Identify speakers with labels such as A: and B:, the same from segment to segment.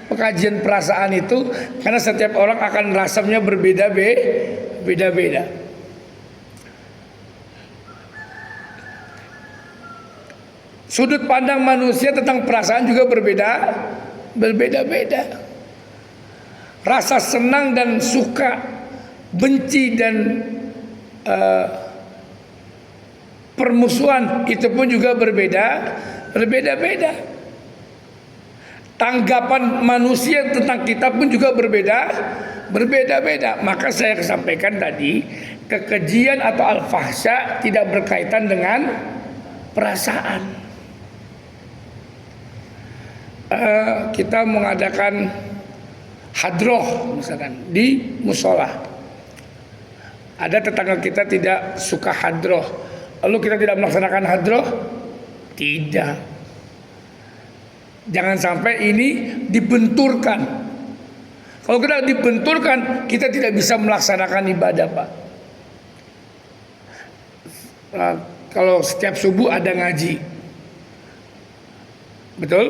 A: pengkajian perasaan itu, karena setiap orang akan rasanya berbeda-beda. Sudut pandang manusia tentang perasaan juga berbeda-beda. Rasa senang dan suka, benci dan permusuhan itu pun juga berbeda-beda. Tanggapan manusia tentang kita pun juga berbeda-beda. Maka saya sampaikan tadi, kekejian atau al-fahsya tidak berkaitan dengan perasaan. Kita mengadakan hadroh misalkan di musola. Ada tetangga kita tidak suka hadroh, lalu kita tidak melaksanakan hadroh? Tidak. Jangan sampai ini dibenturkan. Kalau kita dibenturkan, kita tidak bisa melaksanakan ibadah, Pak. Kalau setiap subuh ada ngaji, betul?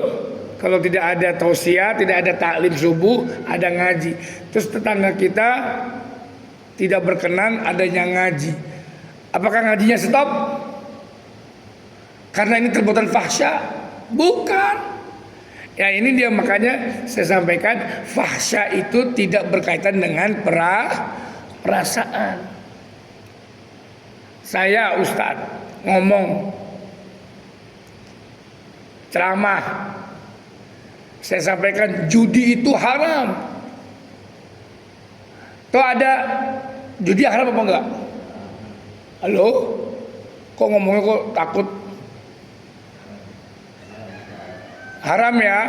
A: Kalau tidak ada tausiah, tidak ada taklim subuh, ada ngaji. Terus tetangga kita tidak berkenan adanya ngaji. Apakah ngajinya stop? Karena ini perbuatan fahsya? Bukan. Ya ini dia, makanya saya sampaikan fahsya itu tidak berkaitan dengan perasaan. Saya Ustadz ngomong ceramah, saya sampaikan judi itu haram. Tuh ada judi haram apa enggak? Halo? Kok ngomongnya kok takut? Haram ya,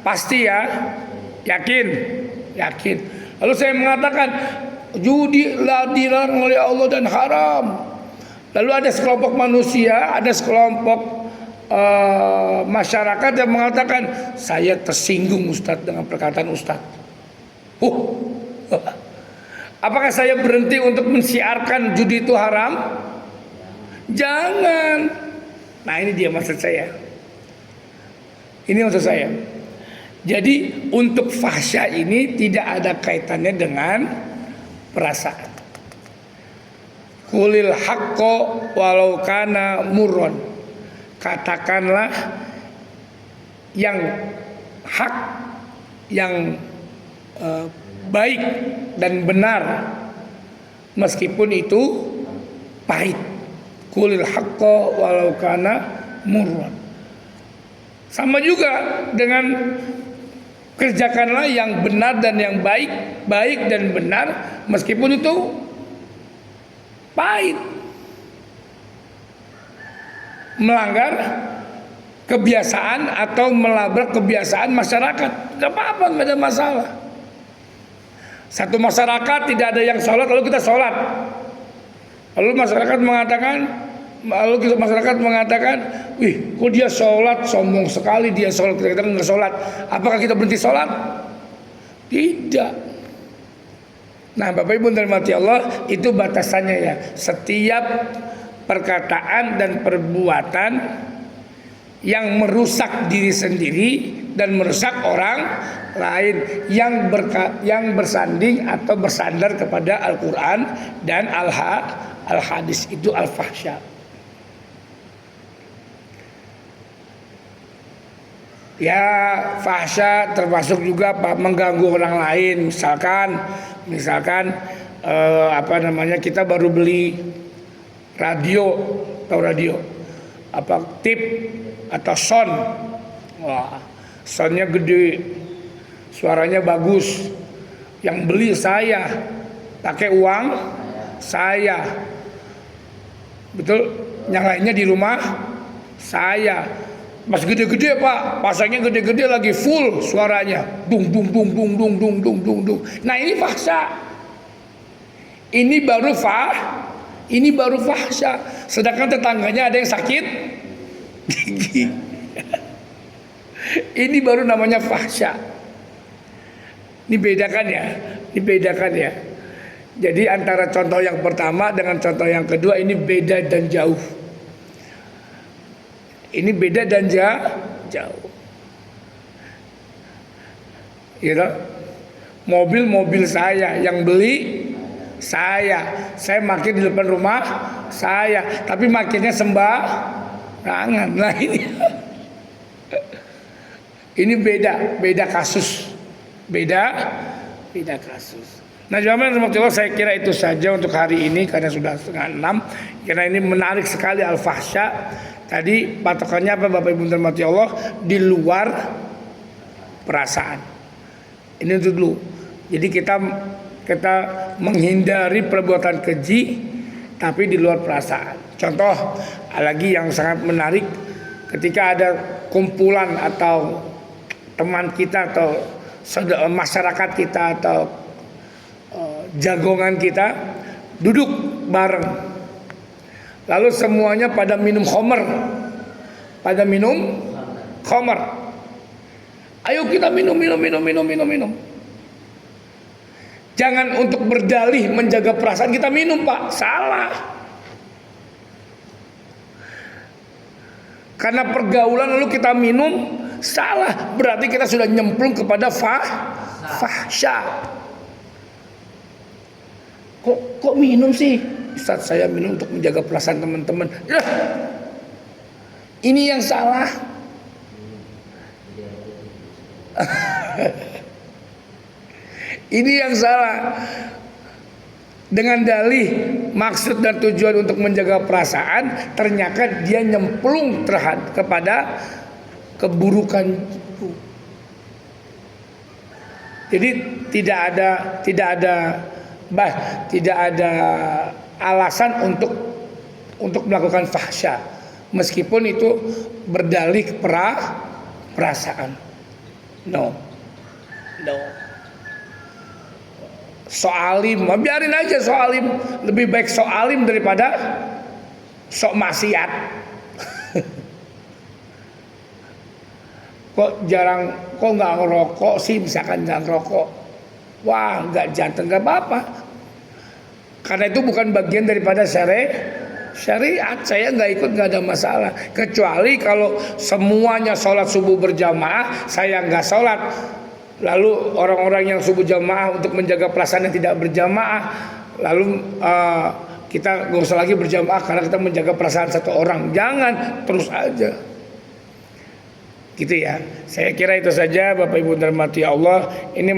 A: pasti ya, yakin. Lalu saya mengatakan judi dilarang oleh Allah dan haram. Lalu ada sekelompok manusia, ada sekelompok masyarakat yang mengatakan saya tersinggung Ustadz dengan perkataan Ustadz. Apakah saya berhenti untuk mensiarkan judi itu haram? Jangan. Nah ini dia maksud saya. Jadi untuk fahsya ini tidak ada kaitannya dengan perasaan. Qulil haqqo walau kana murron. Katakanlah yang hak, yang baik dan benar meskipun itu pahit. Qulil haqqo walau kana murron. Sama juga dengan kerjakanlah yang benar dan yang baik dan benar meskipun itu pahit. Melanggar kebiasaan atau melabrak kebiasaan masyarakat, gak apa-apa, gak ada masalah. Satu masyarakat tidak ada yang sholat, lalu kita sholat. Lalu masyarakat mengatakan, wih, kok dia sholat, sombong sekali dia sholat, kita nggak sholat. Apakah kita berhenti sholat? Tidak. Nah, Bapak Ibu dan mati Allah, itu batasannya ya. Setiap perkataan dan perbuatan yang merusak diri sendiri dan merusak orang lain, yang bersanding atau bersandar kepada Al-Quran dan Al-Hadis, itu al-fahsya. Ya, fahsya termasuk juga mengganggu orang lain. Misalkan kita baru beli radio, tip atau sound. Wah, soundnya gede, suaranya bagus. Yang beli saya, pakai uang saya, betul. Yang lainnya di rumah saya. Mas gede-gede Pak, pasangnya gede-gede lagi full suaranya, dung. Nah ini fahsya. Ini baru fahsya. Sedangkan tetangganya ada yang sakit gigi. Ini baru namanya fahsya. Ini bedakan ya. Jadi antara contoh yang pertama dengan contoh yang kedua ini beda dan jauh. Ini beda dan jauh. gitu. Mobil saya yang beli saya makin di depan rumah saya, tapi makinnya sembarangan. Nah ini beda kasus, beda kasus. Nah jamaah rahmatullah, saya kira itu saja untuk hari ini karena sudah 5:30. Karena ini menarik sekali al-fahsya. Tadi patokannya apa Bapak Ibu dirahmati Allah? Di luar perasaan. Ini dulu. Jadi kita menghindari perbuatan keji tapi di luar perasaan. Contoh lagi yang sangat menarik, ketika ada kumpulan atau teman kita atau masyarakat kita atau jagongan kita duduk bareng, lalu semuanya pada minum khamr, ayo kita minum. Jangan untuk berdalih menjaga perasaan kita minum, Pak. Salah. Karena pergaulan lalu kita minum, salah. Berarti kita sudah nyemplung kepada fahsya. Kok minum sih? Ustaz, saya minum untuk menjaga perasaan teman-teman. Ini yang salah. Ini yang salah. Dengan dalih maksud dan tujuan untuk menjaga perasaan, ternyata dia nyemplung kepada keburukan itu. Jadi tidak ada alasan untuk melakukan fahsya, meskipun itu berdalih perasaan. No. Soalim, biarin aja soalim. Lebih baik soalim daripada sok maksiat. Kok nggak ngerokok sih, misalkan jangan rokok. Wah, nggak jantan, nggak apa-apa. Karena itu bukan bagian daripada syariat. Saya nggak ikut, nggak ada masalah. Kecuali kalau semuanya sholat subuh berjamaah, saya nggak sholat. Lalu orang-orang yang subuh jamaah untuk menjaga perasaan yang tidak berjamaah, lalu kita nggak usah lagi berjamaah karena kita menjaga perasaan satu orang. Jangan, terus aja. Gitu ya. Saya kira itu saja Bapak Ibu dirahmati Allah. Ini